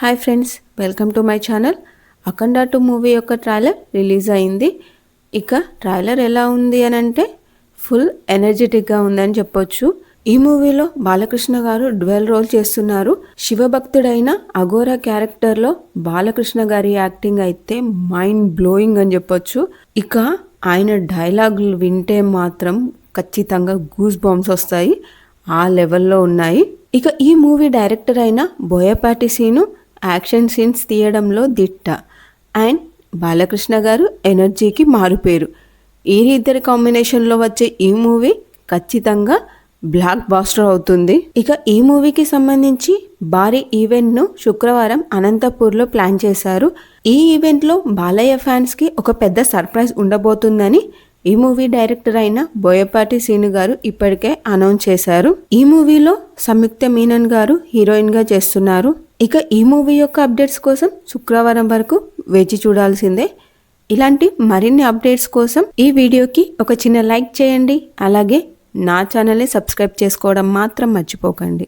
Hi friends, welcome to my channel. Akhanda 2 movie యొక్క trailer release అయింది. ఇక trailer ఎలా ఉంది అని అంటే ఫుల్ ఎనర్జెటిక్గా ఉందని చెప్పొచ్చు. ఈ మూవీలో బాలకృష్ణ గారు డ్యూయల్ రోల్ చేస్తున్నారు. శివభక్తుడైన అఘోరా క్యారెక్టర్లో బాలకృష్ణ గారి యాక్టింగ్ అయితే మైండ్ బ్లోయింగ్ అని చెప్పొచ్చు. ఇక ఆయన డైలాగులు వింటే మాత్రం ఖచ్చితంగా గూస్ బాంబ్స్ వస్తాయి, ఆ లెవెల్లో ఉన్నాయి. ఇక ఈ మూవీ డైరెక్టర్ అయిన బోయపాటి సీను యాక్షన్ సీన్స్ తీయడంలో దిట్ట అండ్ బాలకృష్ణ గారు ఎనర్జీకి మారుపేరు. ఈ ఇద్దరి కాంబినేషన్లో వచ్చే ఈ మూవీ ఖచ్చితంగా బ్లాక్ బాస్టర్ అవుతుంది. ఇక ఈ మూవీకి సంబంధించి భారీ ఈవెంట్ను శుక్రవారం అనంతపూర్లో ప్లాన్ చేశారు. ఈ ఈవెంట్లో బాలయ్య ఫ్యాన్స్కి ఒక పెద్ద సర్ప్రైజ్ ఉండబోతుందని ఈ మూవీ డైరెక్టర్ అయిన బోయపాటి సీను గారు ఇప్పటికే అనౌన్స్ చేశారు. ఈ మూవీలో సంయుక్త మీనన్ గారు హీరోయిన్గా చేస్తున్నారు. ఇక ఈ మూవీ యొక్క అప్డేట్స్ కోసం శుక్రవారం వరకు వేచి చూడాల్సిందే. ఇలాంటి మరిన్ని అప్డేట్స్ కోసం ఈ వీడియోకి ఒక చిన్న లైక్ చేయండి. అలాగే నా ఛానల్ని సబ్స్క్రైబ్ చేసుకోవడం మాత్రం మర్చిపోకండి.